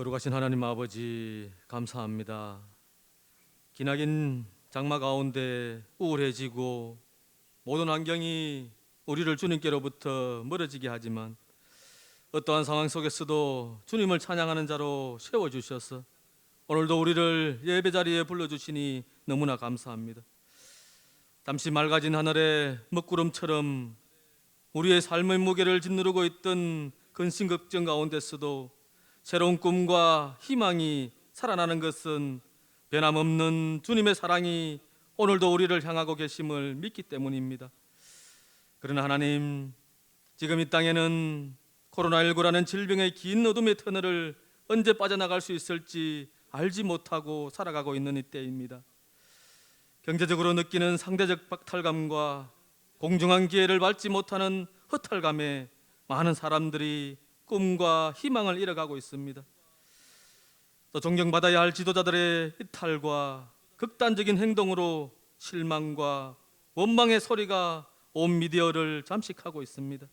거룩하신 하나님 아버지 감사합니다. 기나긴 장마 가운데 우울해지고 모든 환경이 우리를 주님께로부터 멀어지게 하지만 어떠한 상황 속에서도 주님을 찬양하는 자로 세워주셔서 오늘도 우리를 예배 자리에 불러주시니 너무나 감사합니다. 잠시 맑아진 하늘의 먹구름처럼 우리의 삶의 무게를 짓누르고 있던 근심 걱정 가운데서도 새로운 꿈과 희망이 살아나는 것은 변함없는 주님의 사랑이 오늘도 우리를 향하고 계심을 믿기 때문입니다. 그러나 하나님, 지금 이 땅에는 코로나19라는 질병의 긴 어둠의 터널을 언제 빠져나갈 수 있을지 알지 못하고 살아가고 있는 이때입니다. 경제적으로 느끼는 상대적 박탈감과 공정한 기회를 받지 못하는 허탈감에 많은 사람들이 꿈과 희망을 잃어가고 있습니다. 또 존경받아야 할 지도자들의 이탈과 극단적인 행동으로 실망과 원망의 소리가 온 미디어를 잠식하고 있습니다.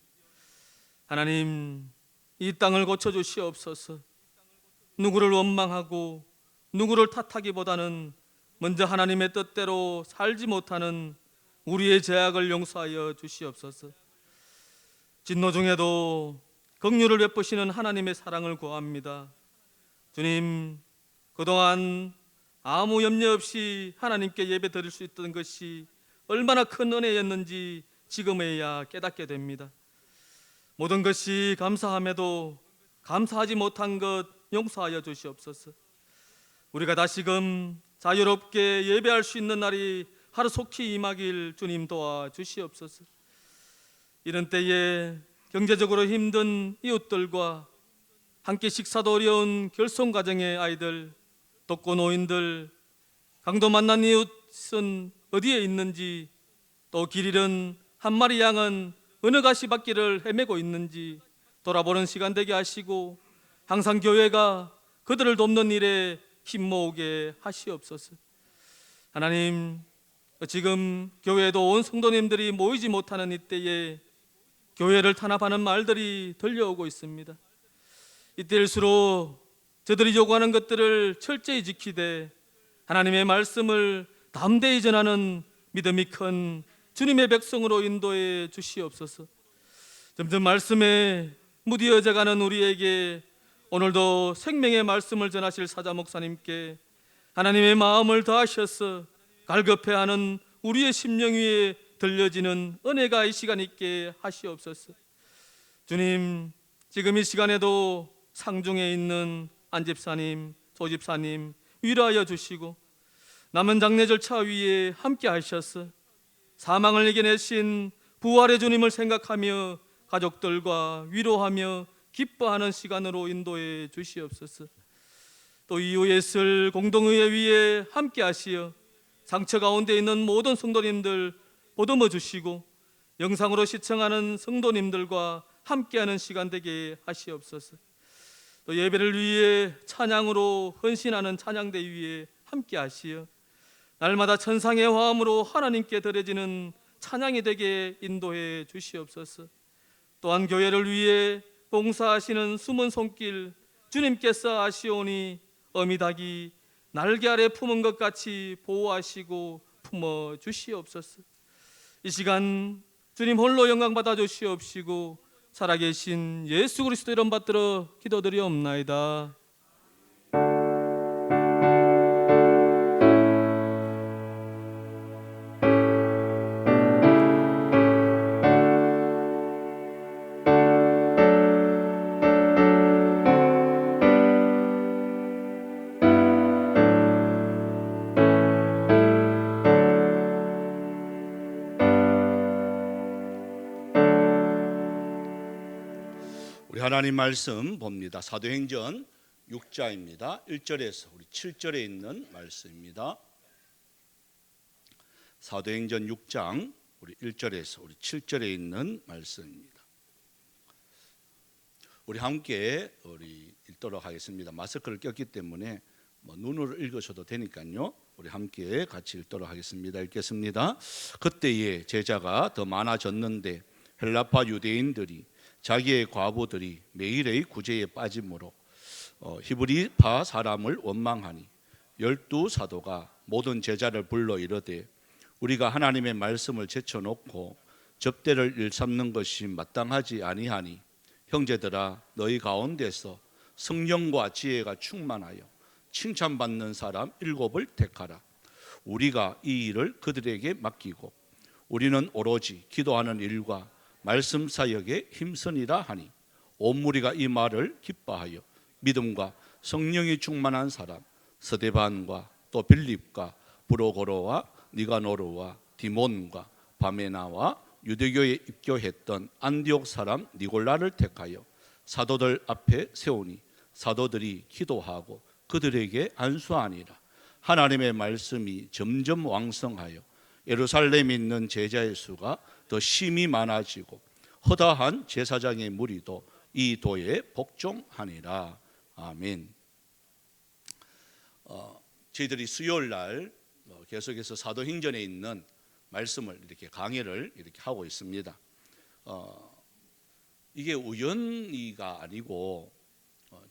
하나님, 이 땅을 고쳐주시옵소서. 누구를 원망하고 누구를 탓하기보다는 먼저 하나님의 뜻대로 살지 못하는 우리의 죄악을 용서하여 주시옵소서. 진노 중에도 긍휼을 베푸시는 하나님의 사랑을 구합니다. 주님, 그동안 아무 염려 없이 하나님께 예배 드릴 수 있던 것이 얼마나 큰 은혜였는지 지금에야 깨닫게 됩니다. 모든 것이 감사함에도 감사하지 못한 것 용서하여 주시옵소서. 우리가 다시금 자유롭게 예배할 수 있는 날이 하루속히 임하길 주님 도와주시옵소서. 이런 때에 경제적으로 힘든 이웃들과 함께 식사도 어려운 결손가정의 아이들, 독거노인들, 강도 만난 이웃은 어디에 있는지, 또 길 잃은 한 마리 양은 어느 가시밭길을 헤매고 있는지 돌아보는 시간 되게 하시고 항상 교회가 그들을 돕는 일에 힘 모으게 하시옵소서. 하나님, 지금 교회에도 온 성도님들이 모이지 못하는 이때에 교회를 탄압하는 말들이 들려오고 있습니다. 이때일수록 저들이 요구하는 것들을 철저히 지키되 하나님의 말씀을 담대히 전하는 믿음이 큰 주님의 백성으로 인도해 주시옵소서. 점점 말씀에 무디어져가는 우리에게 오늘도 생명의 말씀을 전하실 사자 목사님께 하나님의 마음을 다하셔서 갈급해하는 우리의 심령 위에 들려지는 은혜가 이 시간 있게 하시옵소서. 주님, 지금 이 시간에도 상중에 있는 안집사님, 조집사님 위로하여 주시고 남은 장례 절차 위에 함께 하셔서 사망을 이겨내신 부활의 주님을 생각하며 가족들과 위로하며 기뻐하는 시간으로 인도해 주시옵소서. 또 이후에 있을 공동의회 위에 함께 하시어 상처 가운데 있는 모든 성도님들 보듬어 주시고 영상으로 시청하는 성도님들과 함께하는 시간 되게 하시옵소서. 또 예배를 위해 찬양으로 헌신하는 찬양대 위에 함께 하시어 날마다 천상의 화음으로 하나님께 드려지는 찬양이 되게 인도해 주시옵소서. 또한 교회를 위해 봉사하시는 숨은 손길 주님께서 아시오니 어미닭이 날개 아래 품은 것 같이 보호하시고 품어 주시옵소서. 이 시간 주님 홀로 영광 받아 주시옵시고 살아계신 예수 그리스도 이름 받들어 기도드리옵나이다. 우리 하나님 말씀 봅니다. 사도행전 6장입니다. 1절에서 우리 7절에 있는 말씀입니다. 사도행전 6장 우리 1절에서 우리 7절에 있는 말씀입니다. 우리 함께 우리 읽도록 하겠습니다. 마스크를 꼈기 때문에 눈으로 읽으셔도 되니까요. 우리 함께 같이 읽도록 하겠습니다. 읽겠습니다. 그때에 제자가 더 많아졌는데 헬라파 유대인들이 자기의 과부들이 매일의 구제에 빠짐으로 히브리파 사람을 원망하니 12사도가 모든 제자를 불러 이르되 우리가 하나님의 말씀을 제쳐놓고 접대를 일삼는 것이 마땅하지 아니하니 형제들아 너희 가운데서 성령과 지혜가 충만하여 칭찬받는 사람 7을 택하라. 우리가 이 일을 그들에게 맡기고 우리는 오로지 기도하는 일과 말씀 사역에 힘쓰니라 하니 온 무리가 이 말을 기뻐하여 믿음과 성령이 충만한 사람 스데반과 또 빌립과 브로고로와 니가노르와 디몬과 바메나와 유대교에 입교했던 안디옥 사람 니골라를 택하여 사도들 앞에 세우니 사도들이 기도하고 그들에게 안수하니라. 하나님의 말씀이 점점 왕성하여 예루살렘에 있는 제자의 수가 더 심히 많아지고 허다한 제사장의 무리도 이 도에 복종하니라. 아멘. 저희들이 수요일 날 계속해서 사도행전에 있는 말씀을 이렇게 강의를 이렇게 하고 있습니다. 이게 우연히가 아니고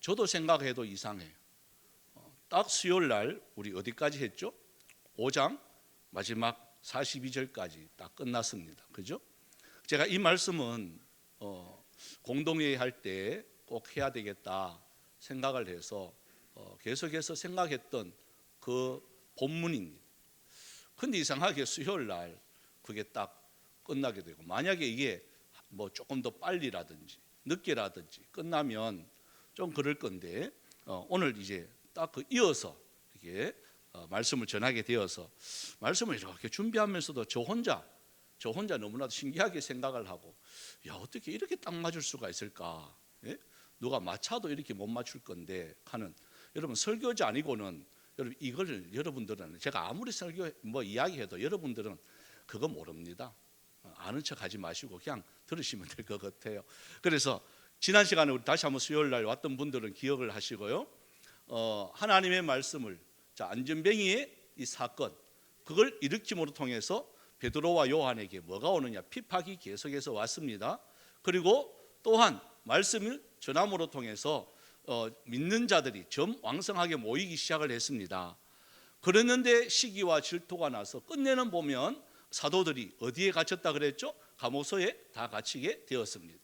저도 생각해도 이상해요. 딱 수요일 날 우리 어디까지 했죠? 5장 마지막 42절까지 딱 끝났습니다. 그죠? 제가 이 말씀은 공동회의 할 때 꼭 해야 되겠다 생각을 해서 계속해서 생각했던 그 본문입니다. 근데 이상하게 수요일 날 그게 딱 끝나게 되고, 만약에 이게 뭐 조금 더 빨리라든지 늦게라든지 끝나면 좀 그럴 건데 오늘 이제 딱 그 이어서 이렇게 말씀을 전하게 되어서 말씀을 이렇게 준비하면서도 저 혼자 너무나도 신기하게 생각을 하고, 야 어떻게 이렇게 딱 맞을 수가 있을까? 예? 누가 맞춰도 이렇게 못 맞출 건데 하는, 여러분 설교자 아니고는 여러분 이걸 여러분들은 제가 아무리 설교 뭐 이야기해도 여러분들은 그거 모릅니다. 아는 척 하지 마시고 그냥 들으시면 될 것 같아요. 그래서 지난 시간에 우리 다시 한번 수요일 날 왔던 분들은 기억을 하시고요. 하나님의 말씀을, 자 안전뱅이의 이 사건, 그걸 일으킴으로 통해서 베드로와 요한에게 뭐가 오느냐? 핍박이 계속해서 왔습니다. 그리고 또한 말씀을 전함으로 통해서 믿는 자들이 점 왕성하게 모이기 시작을 했습니다. 그랬는데 시기와 질투가 나서 끝내는 보면 사도들이 어디에 갇혔다 그랬죠? 감옥소에 다 갇히게 되었습니다.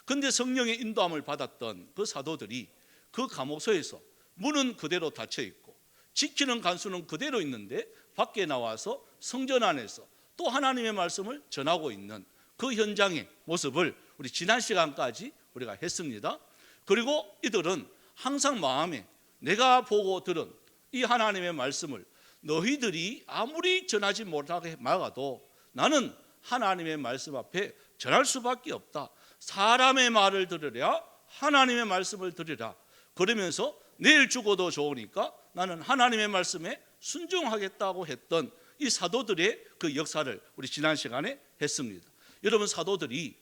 근데 성령의 인도함을 받았던 그 사도들이 그 감옥소에서 문은 그대로 닫혀 있고 지키는 간수는 그대로 있는데 밖에 나와서 성전 안에서 또 하나님의 말씀을 전하고 있는 그 현장의 모습을 우리 지난 시간까지 우리가 했습니다. 그리고 이들은 항상 마음에 내가 보고 들은 이 하나님의 말씀을 너희들이 아무리 전하지 못하게 막아도 나는 하나님의 말씀 앞에 전할 수밖에 없다. 사람의 말을 들으랴 하나님의 말씀을 들으라. 그러면서 내일 죽어도 좋으니까 나는 하나님의 말씀에 순종하겠다고 했던 이 사도들의 그 역사를 우리 지난 시간에 했습니다. 여러분 사도들이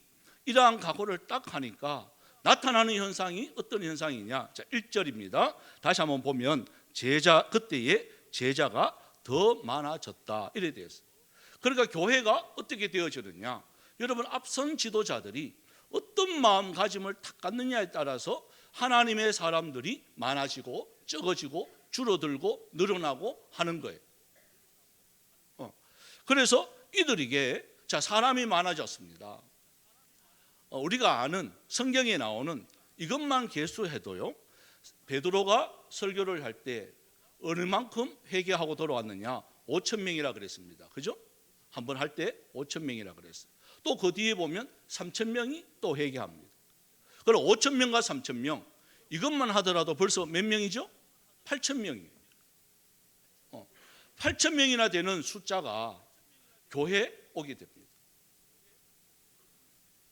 이러한 각오를 딱 하니까 나타나는 현상이 어떤 현상이냐? 자 1절입니다. 다시 한번 보면 그때의 제자가 더 많아졌다 이래 되었어요. 그러니까 교회가 어떻게 되어지느냐? 여러분 앞선 지도자들이 어떤 마음가짐을 탁 갖느냐에 따라서 하나님의 사람들이 많아지고 적어지고 줄어들고 늘어나고 하는 거예요. 그래서 이들에게 자 사람이 많아졌습니다. 우리가 아는 성경에 나오는 이것만 계수해도요, 베드로가 설교를 할 때 어느 만큼 회개하고 돌아왔느냐? 5,000명이라 그랬습니다. 그죠? 한번 할 때 5,000명이라 그랬어요. 또 그 뒤에 보면 3,000명이 또 회개합니다. 그럼 5,000명과 3,000명 이것만 하더라도 벌써 몇 명이죠? 8,000명이에요. 8,000명이나 되는 숫자가 교회에 오게 됩니다.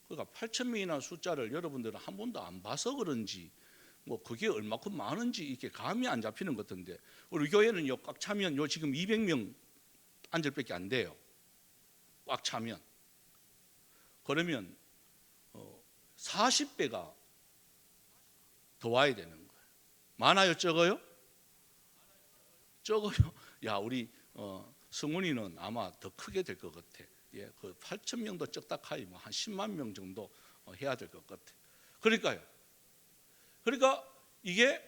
그러니까 8,000명이나 숫자를 여러분들은 한 번도 안 봐서 그런지 뭐 그게 얼마큼 많은지 이렇게 감이 안 잡히는 것 같은데, 우리 교회는 꽉 차면 지금 200명 앉을 밖에 안 돼요. 꽉 차면. 그러면 40배가 더 와야 되는 거예요. 많아요, 적어요? 적어요. 야, 우리 성훈이는 아마 더 크게 될 것 같아. 예, 그 8,000명도 적다카이 뭐 한 10만 명 정도 해야 될 것 같아. 그러니까 이게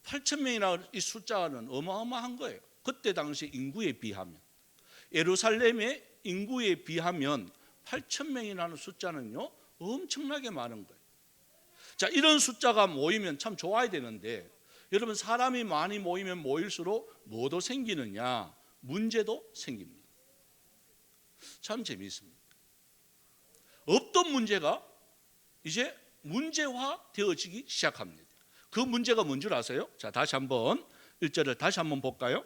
8,000명이라는 이 숫자는 어마어마한 거예요. 그때 당시 인구에 비하면, 예루살렘의 인구에 비하면 8,000명이라는 숫자는요 엄청나게 많은 거예요. 자, 이런 숫자가 모이면 참 좋아야 되는데, 여러분 사람이 많이 모이면 모일수록 뭐도 생기느냐? 문제도 생깁니다. 참 재미있습니다. 없던 문제가 이제 문제화 되어지기 시작합니다. 그 문제가 뭔 줄 아세요? 자, 다시 한번 1절을 다시 한번 볼까요?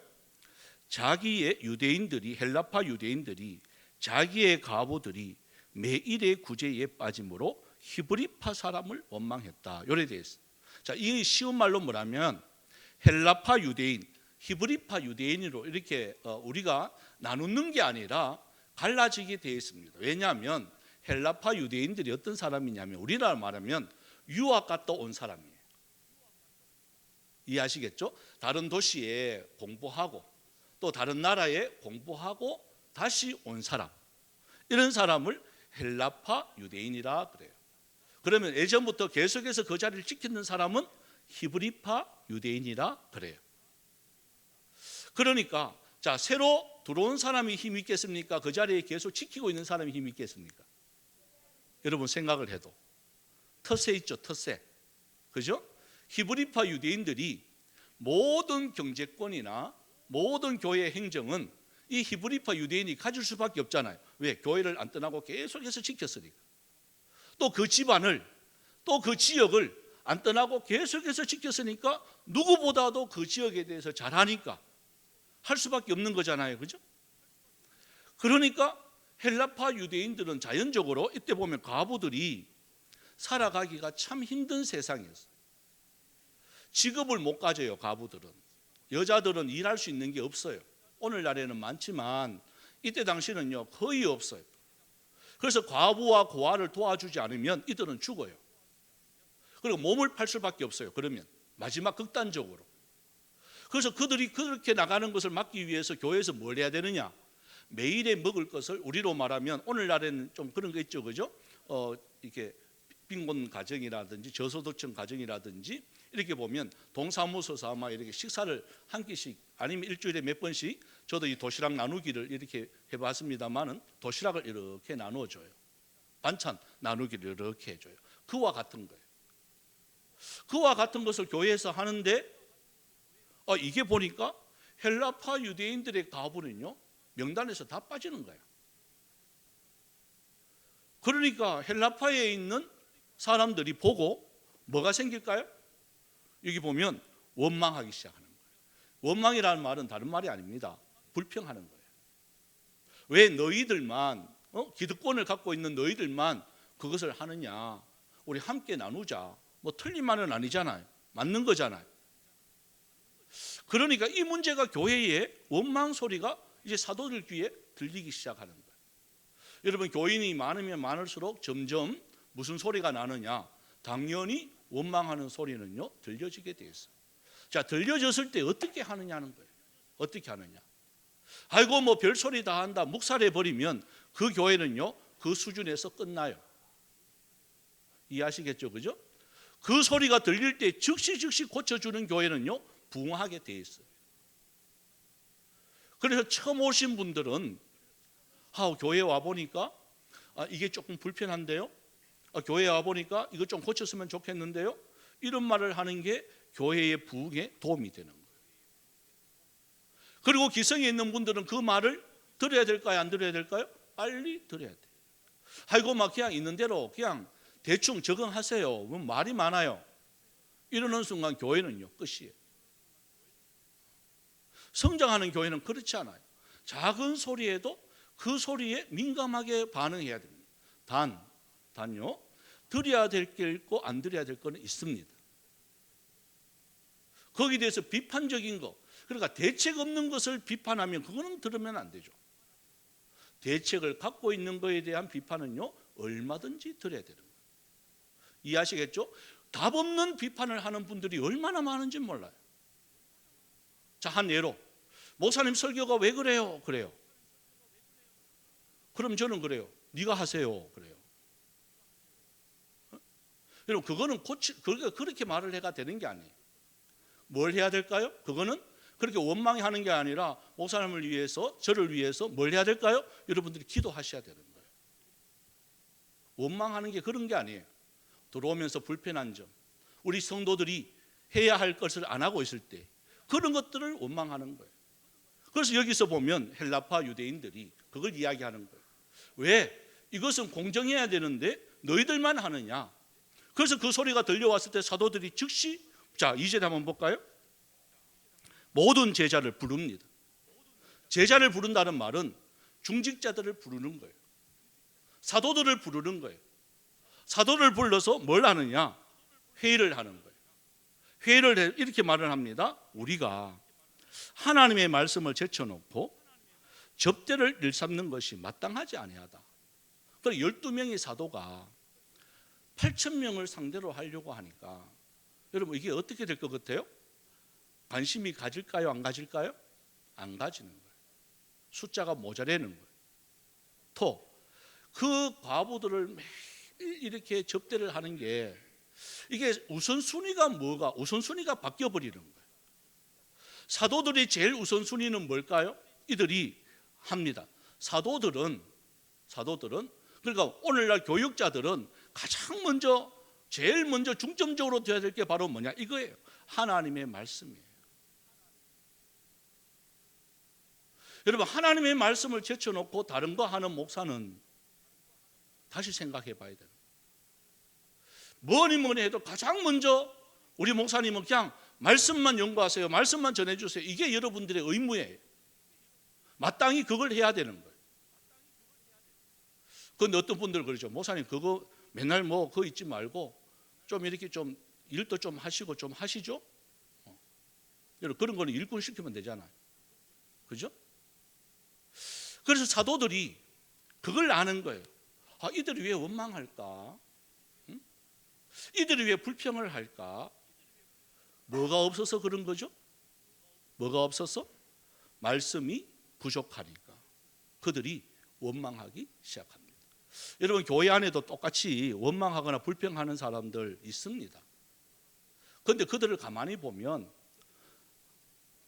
자기의 유대인들이, 헬라파 유대인들이 자기의 과부들이 매일의 구제에 빠짐으로 히브리파 사람을 원망했다. 요래 되어 있어요. 자, 이 쉬운 말로 뭐냐면 헬라파 유대인, 히브리파 유대인으로 이렇게 우리가 나누는 게 아니라 갈라지게 되어 있습니다. 왜냐하면 헬라파 유대인들이 어떤 사람이냐면 우리나라 말하면 유학 갔다 온 사람이에요. 이해하시겠죠? 다른 도시에 공부하고 또 다른 나라에 공부하고 다시 온 사람, 이런 사람을 헬라파 유대인이라 그래요. 그러면 예전부터 계속해서 그 자리를 지키는 사람은 히브리파 유대인이라 그래요. 그러니까 자, 새로 들어온 사람이 힘이 있겠습니까? 그 자리에 계속 지키고 있는 사람이 힘이 있겠습니까? 여러분 생각을 해도 텃세 있죠, 텃세. 그죠? 히브리파 유대인들이 모든 경제권이나 모든 교회 행정은 이 히브리파 유대인이 가질 수밖에 없잖아요. 왜? 교회를 안 떠나고 계속해서 지켰으니까. 또 그 집안을, 또 그 지역을 안 떠나고 계속해서 지켰으니까 누구보다도 그 지역에 대해서 잘하니까 할 수밖에 없는 거잖아요. 그죠? 그러니까 헬라파 유대인들은 자연적으로 이때 보면 과부들이 살아가기가 참 힘든 세상이었어요. 직업을 못 가져요. 과부들은. 여자들은 일할 수 있는 게 없어요. 오늘날에는 많지만 이때 당시는요 거의 없어요. 그래서 과부와 고아를 도와주지 않으면 이들은 죽어요. 그리고 몸을 팔 수밖에 없어요. 그러면 마지막 극단적으로. 그래서 그들이 그렇게 나가는 것을 막기 위해서 교회에서 뭘 해야 되느냐? 매일에 먹을 것을, 우리로 말하면 오늘날에는 좀 그런 거 있죠, 그죠? 이렇게 빈곤 가정이라든지 저소득층 가정이라든지 이렇게 보면 동사무소에서 아마 이렇게 식사를 한 끼씩 아니면 일주일에 몇 번씩, 저도 이 도시락 나누기를 이렇게 해봤습니다만은 도시락을 이렇게 나누어줘요. 반찬 나누기를 이렇게 해줘요. 그와 같은 거예요. 그와 같은 것을 교회에서 하는데 이게 보니까 헬라파 유대인들의 가부는요 명단에서 다 빠지는 거예요. 그러니까 헬라파에 있는 사람들이 보고 뭐가 생길까요? 여기 보면 원망하기 시작하는 거예요. 원망이라는 말은 다른 말이 아닙니다. 불평하는 거예요. 왜 너희들만, 기득권을 갖고 있는 너희들만 그것을 하느냐? 우리 함께 나누자. 뭐 틀린 말은 아니잖아요. 맞는 거잖아요. 그러니까 이 문제가 교회의 원망 소리가 이제 사도들 귀에 들리기 시작하는 거예요. 여러분 교인이 많으면 많을수록 점점 무슨 소리가 나느냐? 당연히 원망하는 소리는요 들려지게 돼 있어요. 자, 들려졌을 때 어떻게 하느냐는 거예요. 어떻게 하느냐? 아이고 뭐 별소리 다 한다, 묵살해 버리면 그 교회는요 그 수준에서 끝나요. 이해하시겠죠, 그죠? 그 소리가 들릴 때 즉시 고쳐주는 교회는요 부흥하게 돼 있어요. 그래서 처음 오신 분들은 교회 와 보니까 이게 조금 불편한데요. 교회에 와 보니까 이거 좀 고쳤으면 좋겠는데요. 이런 말을 하는 게 교회의 부흥에 도움이 되는 거예요. 그리고 기성에 있는 분들은 그 말을 들어야 될까요? 안 들어야 될까요? 빨리 들어야 돼요. 아이고 막 그냥 있는 대로 그냥 대충 적응하세요. 말이 많아요. 이러는 순간 교회는요 끝이에요. 성장하는 교회는 그렇지 않아요. 작은 소리에도 그 소리에 민감하게 반응해야 됩니다. 단요 드려야 될 게 있고 안 드려야 될 거는 있습니다. 거기에 대해서 비판적인 거, 그러니까 대책 없는 것을 비판하면 그거는 들으면 안 되죠. 대책을 갖고 있는 거에 대한 비판은요 얼마든지 드려야 되는 거예요. 이해하시겠죠? 답 없는 비판을 하는 분들이 얼마나 많은지 몰라요. 자, 한 예로 목사님 설교가 왜 그래요? 그래요. 그럼 저는 그래요. 네가 하세요. 그래요. 여러분 그거는 그렇게 말을 해가 되는 게 아니에요. 뭘 해야 될까요? 그거는 그렇게 원망해 하는 게 아니라 목사님을 위해서, 저를 위해서 뭘 해야 될까요? 여러분들이 기도하셔야 되는 거예요. 원망하는 게 그런 게 아니에요. 들어오면서 불편한 점, 우리 성도들이 해야 할 것을 안 하고 있을 때 그런 것들을 원망하는 거예요. 그래서 여기서 보면 헬라파 유대인들이 그걸 이야기하는 거예요. 왜? 이것은 공정해야 되는데 너희들만 하느냐? 그래서 그 소리가 들려왔을 때 사도들이 즉시, 자 2절 한번 볼까요? 모든 제자를 부릅니다. 제자를 부른다는 말은 중직자들을 부르는 거예요. 사도들을 부르는 거예요. 사도를 불러서 뭘 하느냐? 회의를 하는 거예요. 회의를 해 이렇게 말을 합니다. 우리가 하나님의 말씀을 제쳐놓고 접대를 일삼는 것이 마땅하지 아니하다. 그래서 12명의 사도가 8,000명을 상대로 하려고 하니까 여러분 이게 어떻게 될 것 같아요? 관심이 가질까요? 안 가질까요? 안 가지는 거예요. 숫자가 모자라는 거예요. 또 그 과부들을 매일 이렇게 접대를 하는 게 이게 우선순위가 뭐가? 우선순위가 바뀌어버리는 거예요. 사도들이 제일 우선순위는 뭘까요? 이들이 합니다. 사도들은 그러니까 오늘날 교육자들은 가장 먼저 제일 먼저 중점적으로 되어야 될 게 바로 뭐냐? 이거예요. 하나님의 말씀이에요. 여러분 하나님의 말씀을 제쳐놓고 다른 거 하는 목사는 다시 생각해 봐야 돼요. 뭐니 해도 가장 먼저 우리 목사님은 그냥 말씀만 연구하세요. 말씀만 전해주세요. 이게 여러분들의 의무예요. 마땅히 그걸 해야 되는 거예요. 그런데 어떤 분들 그러죠. 목사님 그거 맨날 뭐 그거 있지 말고 좀 이렇게 좀 일도 좀 하시고 좀 하시죠. 여러분 그런 거는 일꾼 시키면 되잖아요. 그죠? 그래서 사도들이 그걸 아는 거예요. 아, 이들이 왜 원망할까? 응? 이들이 왜 불평을 할까? 뭐가 없어서 그런 거죠? 뭐가 없어서? 말씀이 부족하니까 그들이 원망하기 시작합니다. 여러분 교회 안에도 똑같이 원망하거나 불평하는 사람들 있습니다. 그런데 그들을 가만히 보면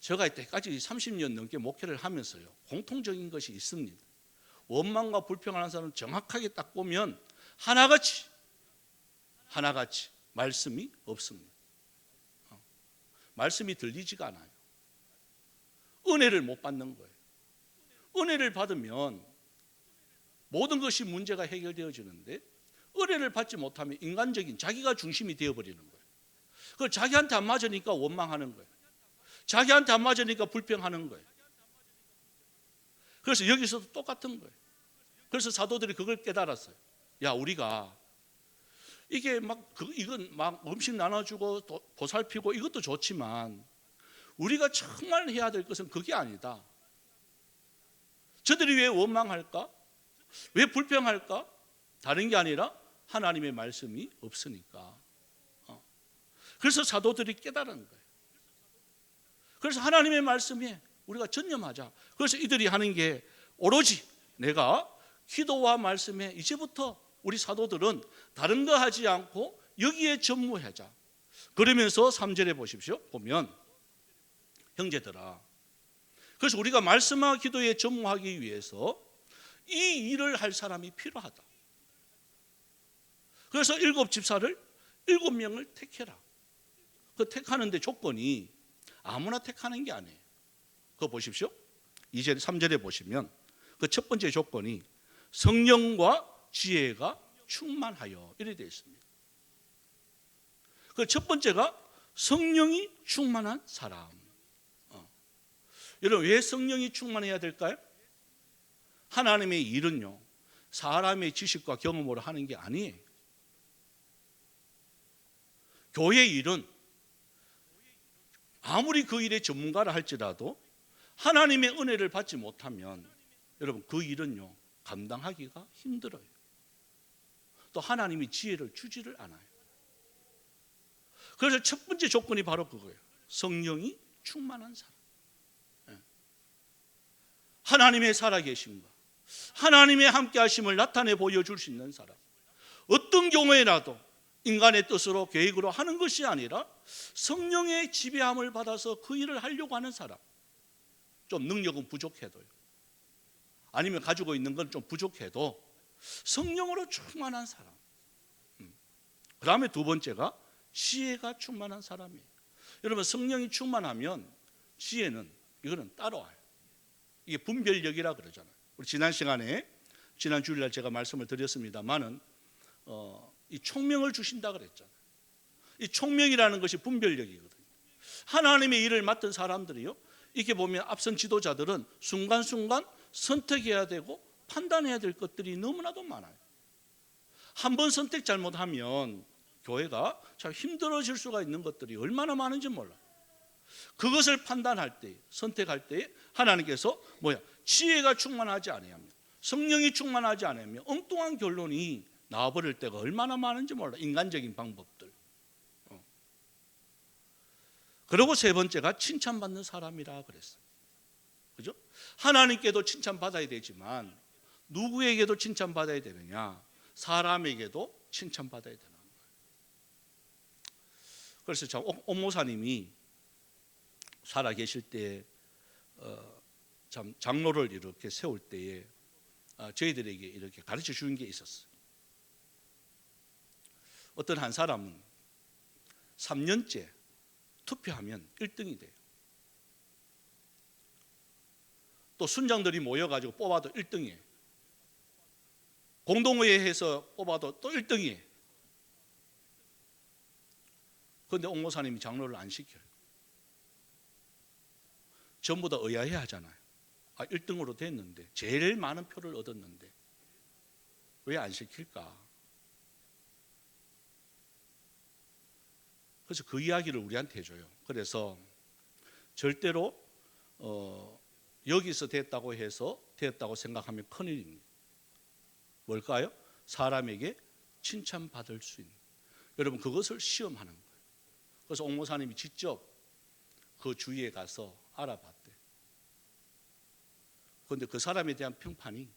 제가 이때까지 30년 넘게 목회를 하면서요 공통적인 것이 있습니다. 원망과 불평하는 사람은 정확하게 딱 보면 하나같이 말씀이 없습니다. 말씀이 들리지가 않아요. 은혜를 못 받는 거예요. 은혜를 받으면 모든 것이 문제가 해결되어지는데 은혜를 받지 못하면 인간적인 자기가 중심이 되어버리는 거예요. 그걸 자기한테 안 맞으니까 원망하는 거예요. 자기한테 안 맞으니까 불평하는 거예요. 그래서 여기서도 똑같은 거예요. 그래서 사도들이 그걸 깨달았어요. 야 우리가 이게 이건 막 음식 나눠주고 보살피고 이것도 좋지만 우리가 정말 해야 될 것은 그게 아니다. 저들이 왜 원망할까? 왜 불평할까? 다른 게 아니라 하나님의 말씀이 없으니까. 그래서 사도들이 깨달은 거예요. 그래서 하나님의 말씀에 우리가 전념하자. 그래서 이들이 하는 게 오로지 내가 기도와 말씀에 이제부터 우리 사도들은 다른 거 하지 않고 여기에 전무하자. 그러면서 3절에 보십시오. 보면 형제들아, 그래서 우리가 말씀과 기도에 전무하기 위해서 이 일을 할 사람이 필요하다. 그래서 7집사를 7명을 택해라. 그 택하는데 조건이 아무나 택하는 게 아니에요. 그거 보십시오. 2절 3절에 보시면 그 첫 번째 조건이 성령과 지혜가 충만하여 이렇게 되어 있습니다. 그 첫 번째가 성령이 충만한 사람. 여러분 왜 성령이 충만해야 될까요? 하나님의 일은요 사람의 지식과 경험으로 하는 게 아니에요. 교회의 일은 아무리 그 일의 전문가라 할지라도 하나님의 은혜를 받지 못하면 여러분 그 일은요 감당하기가 힘들어요. 또 하나님이 지혜를 주지를 않아요. 그래서 첫 번째 조건이 바로 그거예요. 성령이 충만한 사람. 하나님의 살아계심과 하나님의 함께하심을 나타내 보여줄 수 있는 사람. 어떤 경우에라도 인간의 뜻으로 계획으로 하는 것이 아니라 성령의 지배함을 받아서 그 일을 하려고 하는 사람, 좀 능력은 부족해도요, 아니면 가지고 있는 건 좀 부족해도 성령으로 충만한 사람. 그 다음에 두 번째가 지혜가 충만한 사람이에요. 여러분, 성령이 충만하면 지혜는 이거는 따라와요. 이게 분별력이라 그러잖아요. 우리 지난 시간에, 지난 주일날 제가 말씀을 드렸습니다만은 이 총명을 주신다 그랬잖아요. 이 총명이라는 것이 분별력이거든요. 하나님의 일을 맡은 사람들이요, 이렇게 보면 앞선 지도자들은 순간순간 선택해야 되고 판단해야 될 것들이 너무나도 많아요. 한 번 선택 잘못하면 교회가 참 힘들어질 수가 있는 것들이 얼마나 많은지 몰라요. 그것을 판단할 때, 선택할 때 하나님께서 지혜가 충만하지 않으면, 성령이 충만하지 않으면 엉뚱한 결론이 나와버릴 때가 얼마나 많은지 몰라요. 인간적인 방법들. 그리고 세 번째가 칭찬받는 사람이라 그랬어요. 그죠? 하나님께도 칭찬받아야 되지만 누구에게도 칭찬받아야 되느냐? 사람에게도 칭찬받아야 되는 거예요. 그래서 참 옥모사님이 살아 계실 때 참 장로를 이렇게 세울 때에 저희들에게 이렇게 가르쳐 주는 게 있었어요. 어떤 한 사람은 3년째 투표하면 1등이 돼요. 또 순장들이 모여가지고 뽑아도 1등이에요. 공동의회에서 뽑아도 또 1등이에요. 그런데 옥모사님이 장로를 안 시켜요. 전부 다 의아해 하잖아요. 1등으로 됐는데, 제일 많은 표를 얻었는데 왜 안 시킬까? 그래서 그 이야기를 우리한테 해줘요. 그래서 절대로 여기서 됐다고 해서 됐다고 생각하면 큰일입니다. 뭘까요? 사람에게 칭찬받을 수 있는, 여러분 그것을 시험하는 거예요. 그래서 옥모사님이 직접 그 주위에 가서 알아봤대. 그런데 그 사람에 대한 평판이,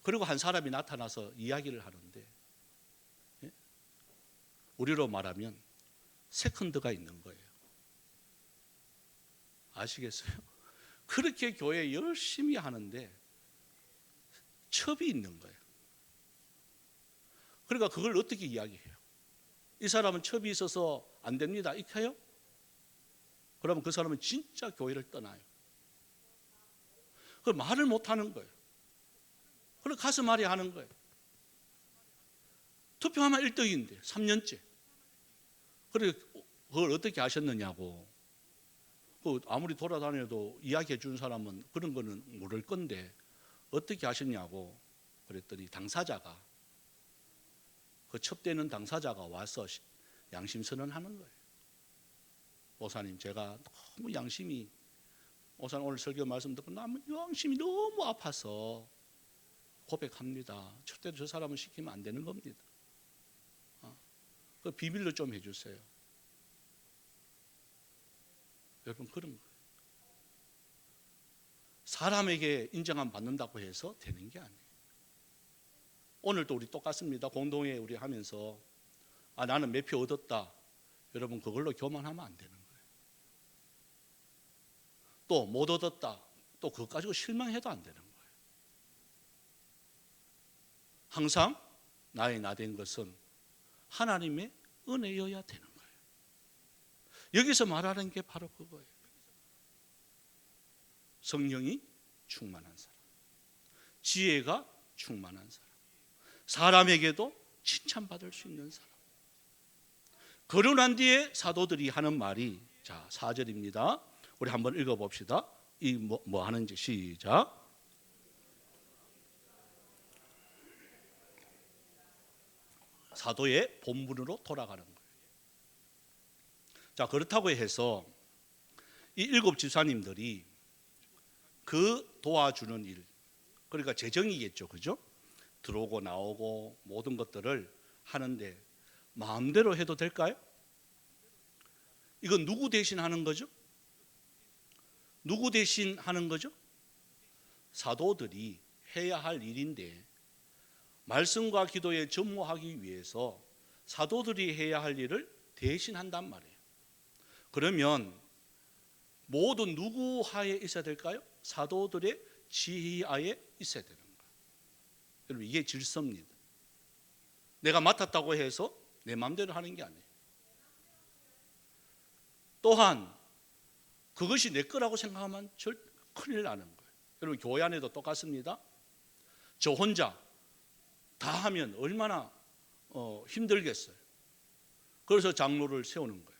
그리고 한 사람이 나타나서 이야기를 하는데, 우리로 말하면 세컨드가 있는 거예요. 아시겠어요? 그렇게 교회 열심히 하는데 첩이 있는 거예요. 그러니까 그걸 어떻게 이야기해요? 이 사람은 첩이 있어서 안 됩니다, 이렇게 해요? 그러면 그 사람은 진짜 교회를 떠나요. 그 말을 못 하는 거예요. 그리고 가슴앓이 하는 거예요. 투표하면 1등인데 3년째. 그리고 그걸 어떻게 하셨느냐고. 아무리 돌아다녀도 이야기해 주는 사람은 그런 거는 모를 건데 어떻게 하셨냐고 그랬더니, 당사자가, 그 첩되는 당사자가 와서 양심선언하는 거예요. 목사님, 제가 너무 양심이, 목사님 오늘 설교 말씀 듣고 양심이 너무 아파서 고백합니다. 절대로 저 사람을 시키면 안 되는 겁니다. 그 비밀로 좀 해주세요. 여러분, 그런 거예요. 사람에게 인정함 받는다고 해서 되는 게 아니에요. 오늘도 우리 똑같습니다. 공동회 우리 하면서 나는 몇 표 얻었다. 여러분, 그걸로 교만하면 안 되는 거예요. 또 못 얻었다. 또 그것 가지고 실망해도 안 되는 거예요. 항상 나의 나된 것은 하나님의 은혜여야 되는 거예요. 여기서 말하는 게 바로 그거예요. 성령이 충만한 사람, 지혜가 충만한 사람, 사람에게도 칭찬받을 수 있는 사람. 그러고 난 뒤에 사도들이 하는 말이, 자, 4절입니다. 우리 한번 읽어봅시다. 이 뭐 하는지 시작. 사도의 본분으로 돌아가는 거예요. 자, 그렇다고 해서 이 7 집사님들이 그 도와주는 일, 그러니까 재정이겠죠, 그죠? 들어오고 나오고 모든 것들을 하는데 마음대로 해도 될까요? 이건 누구 대신 하는 거죠? 누구 대신 하는 거죠? 사도들이 해야 할 일인데, 말씀과 기도에 전무하기 위해서 사도들이 해야 할 일을 대신한단 말이에요. 그러면 모두 누구 하에 있어야 될까요? 사도들의 지휘하에 있어야 되는 거예요. 여러분, 이게 질서입니다. 내가 맡았다고 해서 내 마음대로 하는 게 아니에요. 또한 그것이 내 거라고 생각하면 큰일 나는 거예요. 여러분, 교회 안에도 똑같습니다. 저 혼자 다 하면 얼마나 힘들겠어요. 그래서 장로를 세우는 거예요.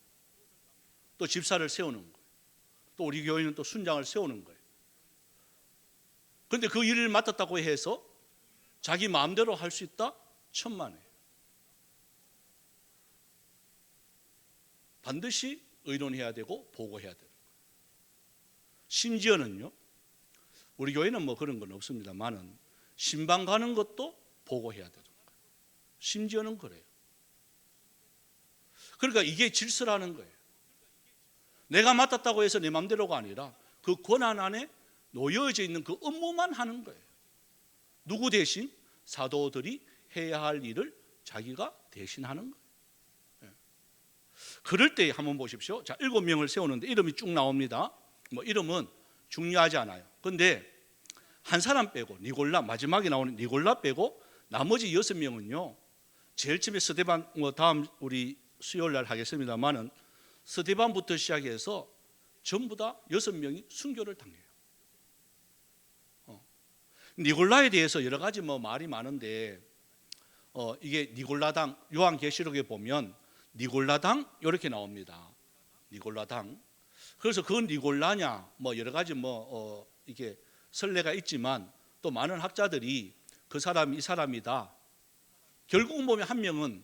또 집사를 세우는 거예요. 또 우리 교회는 또 순장을 세우는 거예요. 그런데 그 일을 맡았다고 해서 자기 마음대로 할 수 있다? 천만에요. 반드시 의논해야 되고 보고해야 되는 거예요. 심지어는요, 우리 교회는 뭐 그런 건 없습니다만은 신방 가는 것도 보고해야 되는 거예요. 심지어는 그래요. 그러니까 이게 질서라는 거예요. 내가 맡았다고 해서 내 마음대로가 아니라 그 권한 안에 놓여져 있는 그 업무만 하는 거예요. 누구 대신? 사도들이 해야 할 일을 자기가 대신하는 거예요. 그럴 때 한번 보십시오. 자, 7명을 세우는데 이름이 쭉 나옵니다. 뭐 이름은 중요하지 않아요. 그런데 한 사람 빼고 니골라, 마지막에 나오는 니골라 빼고 나머지 6명은요, 제일 처음에 스데반, 뭐 다음 우리 수요일 날 하겠습니다만은 스데반부터 시작해서 전부 다 6명이 순교를 당해요. 니골라에 대해서 여러 가지 뭐 말이 많은데 이게 니골라당, 요한계시록에 보면 니골라당 이렇게 나옵니다. 니골라당. 그래서 그 니골라냐 뭐 여러 가지 뭐 이게 설례가 있지만 또 많은 학자들이 그 사람이 이 사람이다. 결국은 보면 한 명은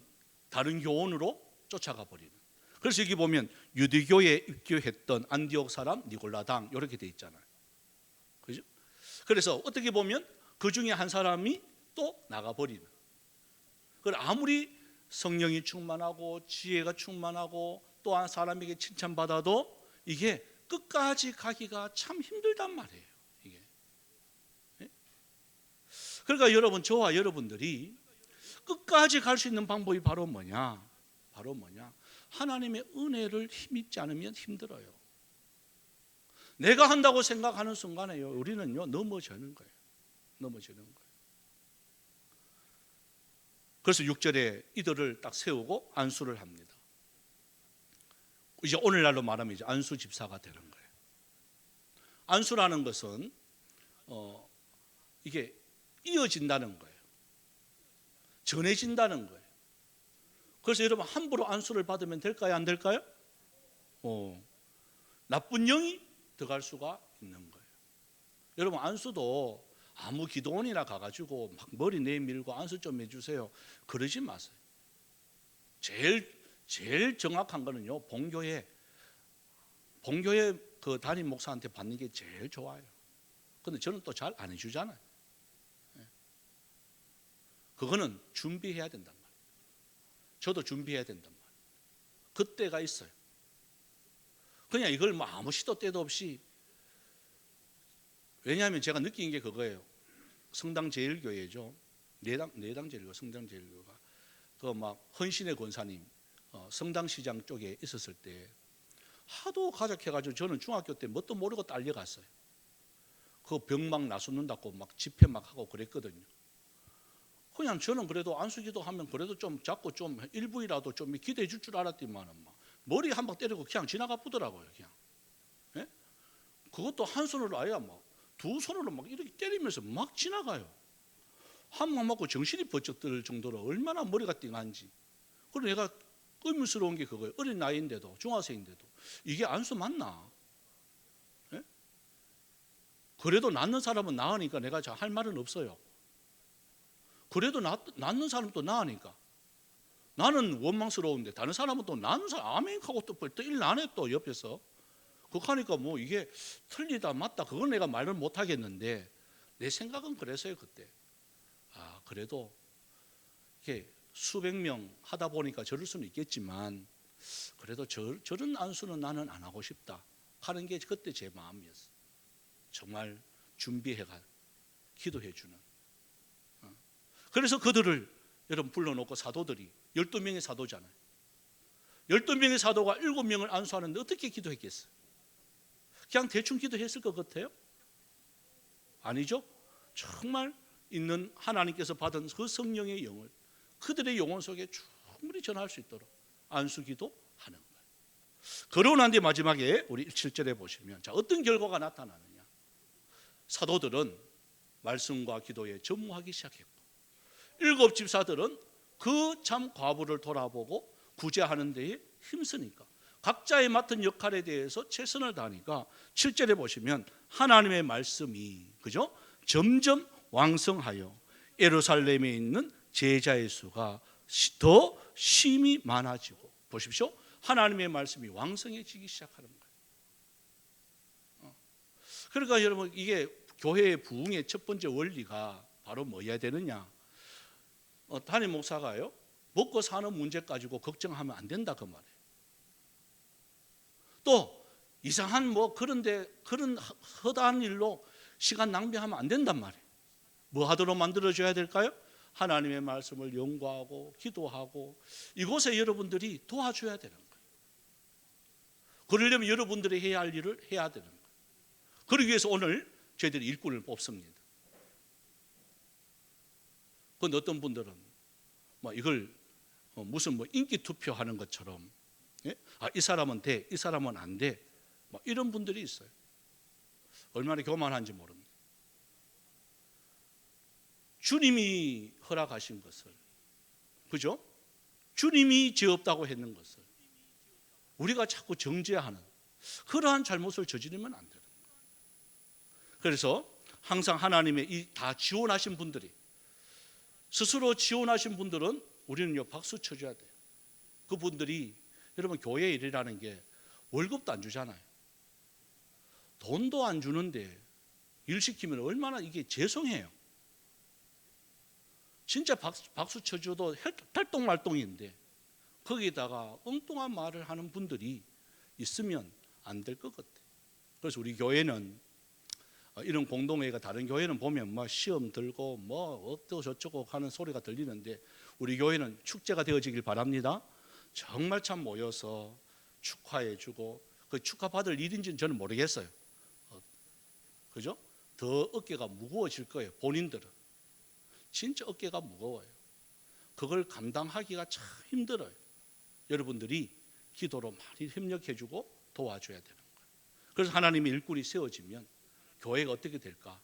다른 교원으로 쫓아가 버리는. 그래서 여기 보면 유대교에 입교했던 안디옥 사람 니골라당 이렇게 돼 있잖아요. 그죠? 그래서 어떻게 보면 그 중에 한 사람이 또 나가버리는. 아무리 성령이 충만하고 지혜가 충만하고 또한 사람에게 칭찬받아도 이게 끝까지 가기가 참 힘들단 말이에요. 이게. 그러니까 여러분, 저와 여러분들이 끝까지 갈 수 있는 방법이 바로 뭐냐? 바로 뭐냐? 하나님의 은혜를 힘입지 않으면 힘들어요. 내가 한다고 생각하는 순간에요, 우리는요 넘어지는 거예요. 넘어지는 거예요. 그래서 6절에 이들을 딱 세우고 안수를 합니다. 이제 오늘날로 말하면 이제 안수 집사가 되는 거예요. 안수라는 것은 이게 이어진다는 거예요. 전해진다는 거예요. 그래서 여러분, 함부로 안수를 받으면 될까요, 안 될까요? 나쁜 영이 들어갈 수가 있는 거예요. 여러분, 안수도 아무 기도원이나 가가지고 막 머리 내밀고 안수 좀 해주세요, 그러지 마세요. 제일 정확한 거는요, 본교회 그 담임 목사한테 받는 게 제일 좋아요. 근데 저는 또 잘 안 해주잖아요. 그거는 준비해야 된단 말이에요. 저도 준비해야 된단 말이에요. 그때가 있어요. 그냥 이걸 뭐 아무 시도 때도 없이. 왜냐하면 제가 느낀 게 그거예요. 성당 제일교회죠. 내당 제일교, 성당 제일교가 그 막 헌신의 권사님 성당시장 쪽에 있었을 때 하도 가작해가지고 저는 중학교 때 뭣도 모르고 딸려갔어요. 그 병 막 나섰는다고 막 집회 막 하고 그랬거든요. 그냥 저는 그래도 안수기도 하면 그래도 좀 자꾸 좀 일부이라도 좀 기대해 줄 줄 알았더니만 막 머리 한 방 때리고 그냥 지나가 보더라고요. 그냥. 예? 그것도 한 손으로 아니라 막 두 손으로 막 이렇게 때리면서 막 지나가요. 한 방 맞고 정신이 번쩍 들 정도로 얼마나 머리가 띵한지. 그리고 내가 의문스러운 게 그거예요. 어린 나이인데도, 중학생인데도 이게 안수 맞나? 예? 그래도 낫는 사람은 나으니까 내가 할 말은 없어요. 그래도 낫는 사람도 나으니까 나는 원망스러운데 다른 사람은 또 낫는 사람 아멘 하고 또 일 나네 또 옆에서. 그거 하니까 뭐 이게 틀리다 맞다 그건 내가 말을 못 하겠는데 내 생각은 그랬어요 그때. 그래도 이게 수백 명 하다 보니까 저럴 수는 있겠지만 그래도 저런 안수는 나는 안 하고 싶다 하는 게 그때 제 마음이었어요. 정말 준비해가 기도해 주는. 그래서 그들을 여러분 불러놓고 사도들이 12명의 사도잖아요. 12명의 사도가 7명을 안수하는데 어떻게 기도했겠어요? 그냥 대충 기도했을 것 같아요? 아니죠. 정말 있는 하나님께서 받은 그 성령의 영을 그들의 영혼 속에 충분히 전할 수 있도록 안수기도 하는 거예요. 그러고 난 뒤 마지막에 우리 7절에 보시면 자, 어떤 결과가 나타나느냐. 사도들은 말씀과 기도에 전무하기 시작했고 7 집사들은 그 참 과부를 돌아보고 구제하는 데에 힘쓰니까 각자의 맡은 역할에 대해서 최선을 다하니까 7절에 보시면 하나님의 말씀이 그죠? 점점 왕성하여 예루살렘에 있는 제자의 수가 더 심히 많아지고 보십시오. 하나님의 말씀이 왕성해지기 시작하는 거예요. 그러니까 여러분 이게 교회의 부흥의 첫 번째 원리가 바로 뭐여야 되느냐. 담임 목사가요 먹고 사는 문제 가지고 걱정하면 안 된다 그 말이에요. 또 이상한 뭐 그런 허다한 일로 시간 낭비하면 안 된단 말이에요. 뭐 하도록 만들어줘야 될까요? 하나님의 말씀을 연구하고 기도하고 이곳에 여러분들이 도와줘야 되는 거예요. 그러려면 여러분들이 해야 할 일을 해야 되는 거예요. 그러기 위해서 오늘 저희들이 일꾼을 뽑습니다. 그런데 어떤 분들은 뭐 이걸 무슨 뭐 인기 투표하는 것처럼 예? 이 사람은 돼, 이 사람은 안 돼, 뭐 이런 분들이 있어요. 얼마나 교만한지 모릅니다. 주님이 허락하신 것을, 그죠? 주님이 죄 없다고 했는 것을 우리가 자꾸 정죄하는 그러한 잘못을 저지르면 안 되는 거예요. 그래서 항상 하나님의 이 다 지원하신 분들이 스스로 지원하신 분들은 우리는요 박수 쳐줘야 돼요. 그분들이 여러분 교회 일이라는 게 월급도 안 주잖아요. 돈도 안 주는데 일 시키면 얼마나 이게 죄송해요. 진짜 박수 쳐줘도 탈동말동인데 거기다가 엉뚱한 말을 하는 분들이 있으면 안 될 것 같아요. 그래서 우리 교회는 이런 공동회가 다른 교회는 보면 뭐 시험 들고 뭐 어쩌고 저쩌고 하는 소리가 들리는데 우리 교회는 축제가 되어지길 바랍니다. 정말 참 모여서 축하해주고 그 축하받을 일인지는 저는 모르겠어요. 그죠? 더 어깨가 무거워질 거예요. 본인들은 진짜 어깨가 무거워요. 그걸 감당하기가 참 힘들어요. 여러분들이 기도로 많이 협력해주고 도와줘야 되는 거예요. 그래서 하나님의 일꾼이 세워지면 교회가 어떻게 될까?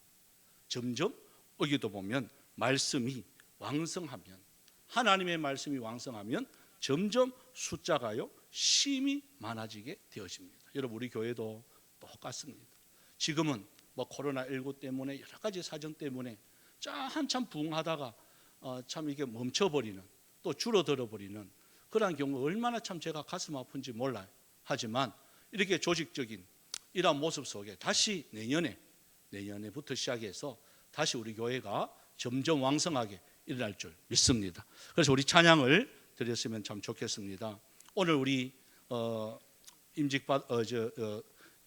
점점 여기도 보면 말씀이 왕성하면 하나님의 말씀이 왕성하면 점점 숫자가요 심히 많아지게 되어집니다. 여러분 우리 교회도 똑같습니다. 지금은 뭐 코로나19 때문에 여러 가지 사정 때문에 한참 부흥하다가 참 이게 멈춰버리는 또 줄어들어버리는 그러한 경우 얼마나 참 제가 가슴 아픈지 몰라요. 하지만 이렇게 조직적인 이러한 모습 속에 다시 내년에부터 시작해서 다시 우리 교회가 점점 왕성하게 일어날 줄 믿습니다. 그래서 우리 찬양을 드렸으면 참 좋겠습니다. 오늘 우리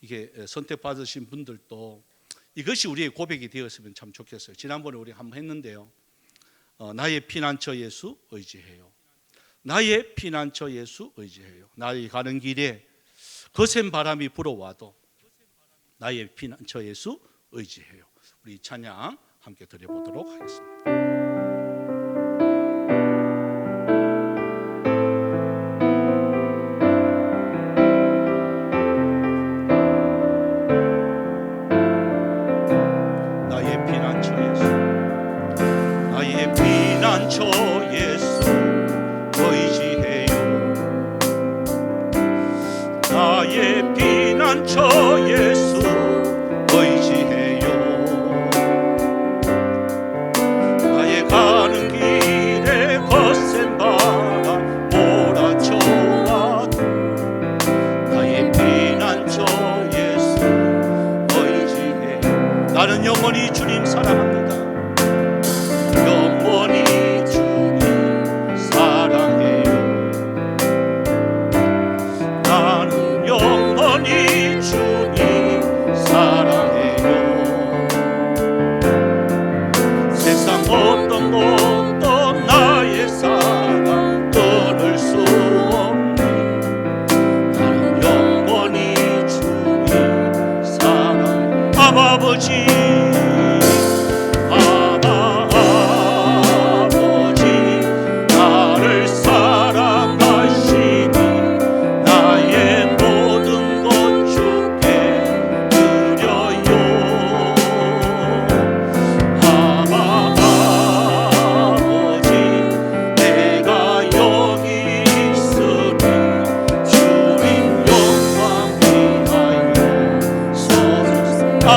이게 선택받으신 분들도 이것이 우리의 고백이 되었으면 참 좋겠어요. 지난번에 우리 한번 했는데요. 나의 피난처 예수 의지해요. 나의 피난처 예수 의지해요. 나의 가는 길에 거센 바람이 불어와도 나의 피난처 예수 의지해요. 우리 찬양 함께 드려보도록 하겠습니다. 피난처 예수 의지해요. 나의 피난처 예수 의지해요.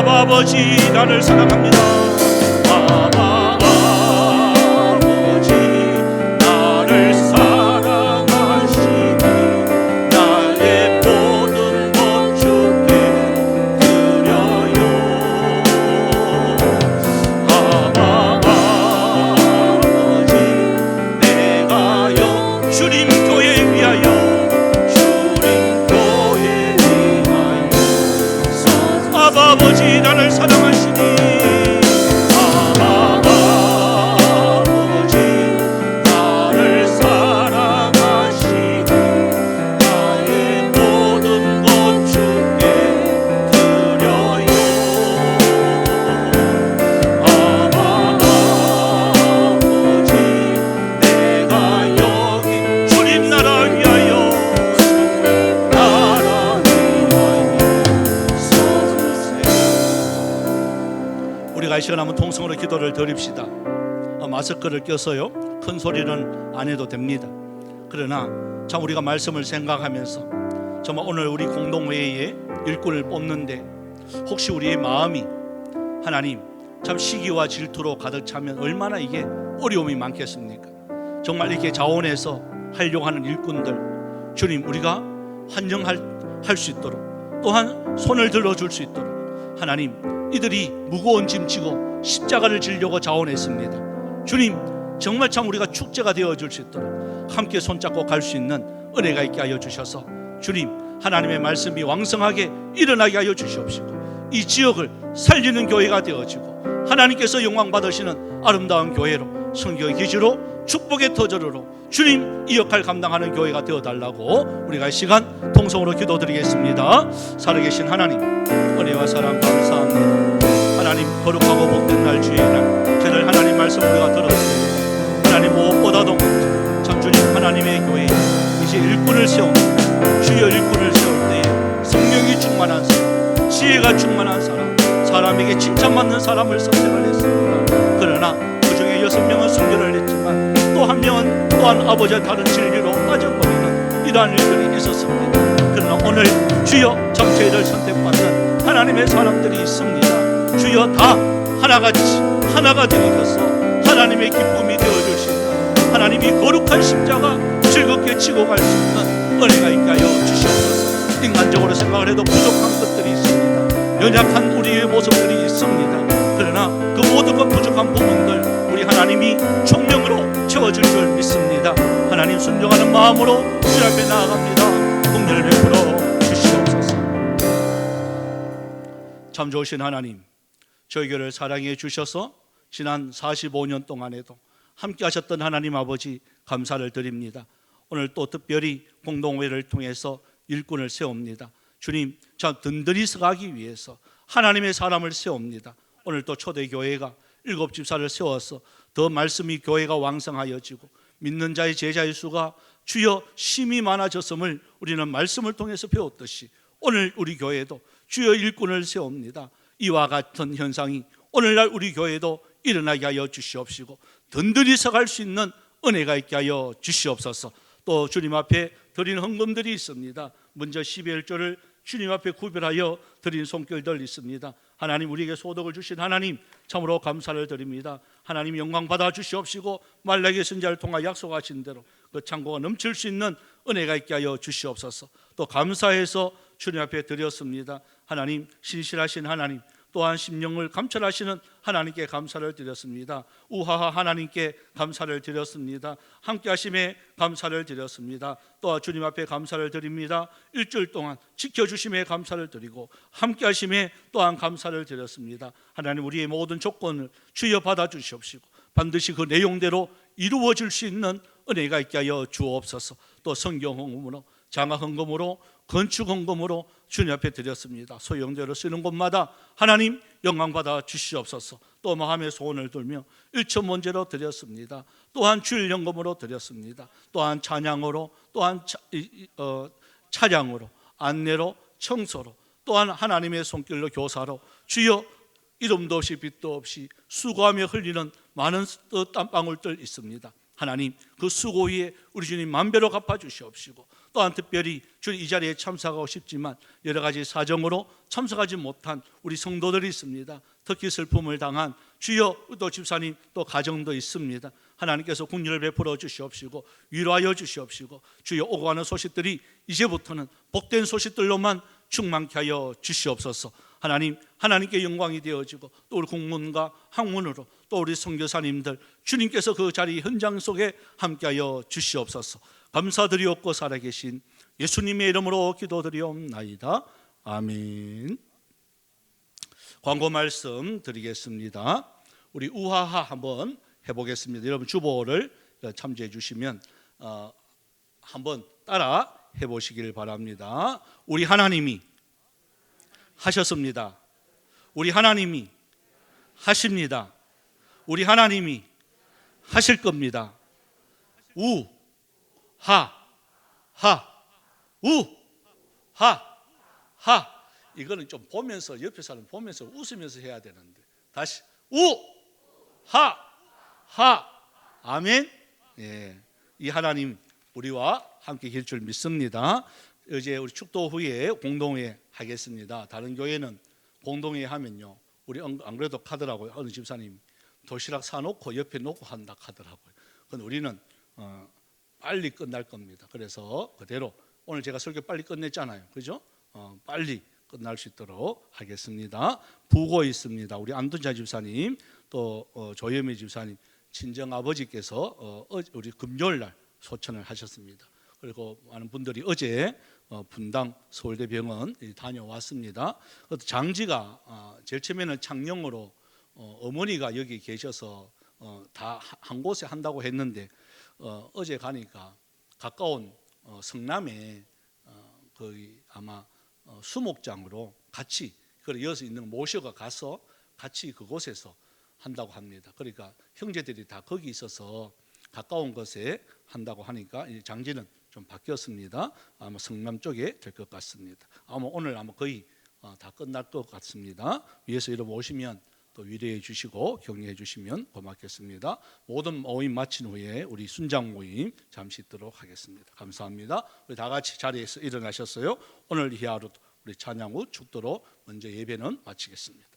아바 아버지 나를 사랑합니다. 아바 아버지 나를 사랑하시니 나의 모든 것 주께 드려요. 아바 아버지 내가요 주님 교회 위하여 아바 아버지 나를 사랑하시니 아바 아버지 나를 사랑하시니 나의 모든 것 주께 드려요. 아바 아버지 내가 여기 주님 나라 위하여 나라 우리가 이 시간 한번 통성으로 기도를 드립시다. 마스크를 껴서요 큰 소리는 안 해도 됩니다. 그러나 참 우리가 말씀을 생각하면서 정말 오늘 우리 공동회의에 일꾼을 뽑는데 혹시 우리의 마음이 하나님 참 시기와 질투로 가득 차면 얼마나 이게 어려움이 많겠습니까? 정말 이렇게 자원해서 하려고 하는 일꾼들 주님 우리가 환영할 수 있도록 또한 손을 들어줄 수 있도록 하나님 이들이 무거운 짐 지고 십자가를 지려고 자원했습니다. 주님 정말 참 우리가 축제가 되어줄 수 있도록 함께 손잡고 갈 수 있는 은혜가 있게 하여 주셔서 주님 하나님의 말씀이 왕성하게 일어나게 하여 주시옵시고 이 지역을 살리는 교회가 되어지고 하나님께서 영광 받으시는 아름다운 교회로 성경의 기지로 축복의 터전으로 주님 이 역할 감당하는 교회가 되어달라고 우리가 이 시간 통성으로 기도드리겠습니다. 살아계신 하나님 은혜와 사랑 감사합니다. 하나님 거룩하고 복된 날 주의 날 저를 하나님 말씀 우리가 들었습니다. 하나님 무엇보다도 참 주님 하나님의 교회 이제 일꾼을 세웁니다. 주여 일꾼을 세울 때에 성령이 충만한 사람 지혜가 충만한 사람 사람에게 칭찬받는 사람을 선택을 했습니다. 그러나 그 중에 6명은 순교를 했지만 또 한 명은 또한 아버지의 다른 진리로 빠져버리는 이러한 일들이 있었습니다. 그러나 오늘 주여 정체를 선택받는 하나님의 사람들이 있습니다. 주여 다 하나가 되어져서 하나님의 기쁨이 되어줄 수 있는 하나님이 거룩한 십자가 즐겁게 치고 갈 수 있는 은혜가 있게 하여 주시옵소서. 인간적으로 생각을 해도 부족한 것들이 있습니다. 연약한 우리의 모습들이 있습니다. 그러나 그 모든 것 부족한 부분들 우리 하나님이 총명으로 채워줄 줄 믿습니다. 하나님 순종하는 마음으로 주 앞에 나아갑니다. 긍휼을 베풀어 주시옵소서. 참 좋으신 하나님 저희 교회를 사랑해 주셔서 지난 45년 동안에도 함께 하셨던 하나님 아버지 감사를 드립니다. 오늘 또 특별히 공동회를 통해서 일꾼을 세웁니다. 주님 참 든든히 서가기 위해서 하나님의 사람을 세웁니다. 오늘 또 초대교회가 7집사를 세워서 더 말씀이 교회가 왕성하여지고 믿는 자의 제자의 수가 주여 심히 많아졌음을 우리는 말씀을 통해서 배웠듯이 오늘 우리 교회도 주여 일꾼을 세웁니다. 이와 같은 현상이 오늘날 우리 교회도 일어나게 하여 주시옵시고 든든히 서갈 수 있는 은혜가 있게 하여 주시옵소서. 또 주님 앞에 드린 헌금들이 있습니다. 먼저 12일조를 주님 앞에 구별하여 드린 손길들 있습니다. 하나님 우리에게 소득을 주신 하나님 참으로 감사를 드립니다. 하나님 영광 받아 주시옵시고 말라기 선지자를 통하 약속하신 대로 그 창고가 넘칠 수 있는 은혜가 있게 하여 주시옵소서. 또 감사해서 주님 앞에 드렸습니다. 하나님 신실하신 하나님 또한 심령을 감찰하시는 하나님께 감사를 드렸습니다. 우하하 하나님께 감사를 드렸습니다. 함께 하심에 감사를 드렸습니다. 또 주님 앞에 감사를 드립니다. 일주일 동안 지켜주심에 감사를 드리고 함께 하심에 또한 감사를 드렸습니다. 하나님 우리의 모든 조건을 주여 받아주시옵시고 반드시 그 내용대로 이루어질 수 있는 은혜가 있게 하여 주옵소서. 또 성경 헌금으로 장학 헌금으로 건축 헌금으로 주님 앞에 드렸습니다. 소용대로 쓰는 곳마다 하나님 영광 받아 주시옵소서. 또 마음의 소원을 들며 일천문제로 드렸습니다. 또한 주일 헌금으로 드렸습니다. 또한 찬양으로 또한 차량으로 안내로 청소로 또한 하나님의 손길로 교사로 주여 이름도 없이 빛도 없이 수고하며 흘리는 많은 땀방울들 있습니다. 하나님 그 수고 위에 우리 주님 만배로 갚아주시옵시고, 또한 특별히 주님 이 자리에 참석하고 싶지만 여러 가지 사정으로 참석하지 못한 우리 성도들이 있습니다. 특히 슬픔을 당한 주여 또 집사님 또 가정도 있습니다. 하나님께서 긍휼을 베풀어 주시옵시고 위로하여 주시옵시고, 주여 오고 가는 소식들이 이제부터는 복된 소식들로만 충만케 하여 주시옵소서. 하나님, 하나님께 영광이 되어지고 또 우리 국문과 학문으로 또 우리 선교사님들 주님께서 그 자리 현장 속에 함께하여 주시옵소서. 감사드리옵고 살아계신 예수님의 이름으로 기도드리옵나이다. 아멘. 광고 말씀 드리겠습니다. 우리 우하하 한번 해보겠습니다. 여러분 주보를 참조해 주시면 한번 따라 해보시길 바랍니다. 우리 하나님이 하셨습니다. 우리 하나님이 하십니다. 우리 하나님이 하실 겁니다. 우, 하, 하, 우, 하, 하. 이거는 좀 보면서, 옆에 사람 보면서 웃으면서 해야 되는데, 다시 우, 하, 하. 아멘. 예, 이 하나님 우리와 함께 계실 줄 믿습니다. 어제 우리 축도 후에 공동회 하겠습니다. 다른 교회는 공동회 하면요, 우리 안 그래도 카더라고요. 어느 집사님 도시락 사놓고 옆에 놓고 한다 하더라고요. 근데 우리는 빨리 끝날 겁니다. 그래서 그대로 오늘 제가 설교 빨리 끝냈잖아요, 그죠? 빨리 끝날 수 있도록 하겠습니다. 부고 있습니다. 우리 안둔자 집사님 또 조여미 집사님 친정 아버지께서 우리 금요일 날 소천을 하셨습니다. 그리고 많은 분들이 어제 분당 서울대병원 다녀왔습니다. 장지가 제일 처음에는 창녕으로 어머니가 여기 계셔서 다 한 곳에 한다고 했는데 어제 가니까 가까운 성남에 거기 아마 수목장으로 같이 그걸 이어서 있는 모셔가 가서 같이 그곳에서 한다고 합니다. 그러니까 형제들이 다 거기 있어서 가까운 곳에 한다고 하니까 장지는 좀 바뀌었습니다. 아마 성남 쪽에 될 것 같습니다. 아마 오늘 아마 거의 다 끝날 것 같습니다. 위에서 여러분 오시면 또 위로해 주시고 격려해 주시면 고맙겠습니다. 모든 모임 마친 후에 우리 순장 모임 잠시 있도록 하겠습니다. 감사합니다. 우리 다 같이 자리에서 일어나셨어요. 오늘 이 하루 우리 찬양 후 축도로 먼저 예배는 마치겠습니다.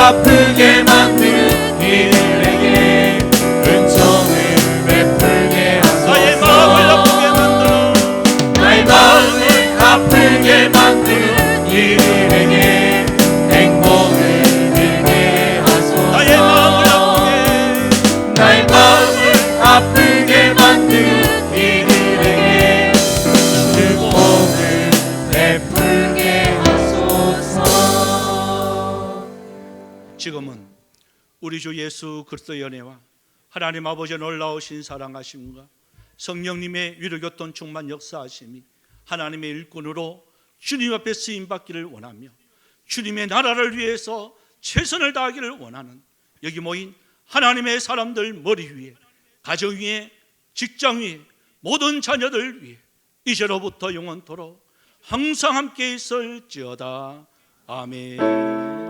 아프게 만드는 이들에게 은총을 베풀게 나의 마음을 아프게 만드는 나의 마음을 아프게 만드는 이들에게 행복을 빌게 하소서 나의 마음을 아프게 나의 마음을 아프게 만드는 이들에게 축복을 베풀게 하소서. 지금은 우리 주 예수 그리스도의 은혜와 하나님 아버지의 놀라우신 사랑하심과 성령님의 위로교통 충만 역사하심이 하나님의 일꾼으로 주님 앞에 쓰임받기를 원하며 주님의 나라를 위해서 최선을 다하기를 원하는 여기 모인 하나님의 사람들 머리 위에, 가정 위에, 직장 위에, 모든 자녀들 위에 이제로부터 영원토록 항상 함께 있을지어다. 아멘.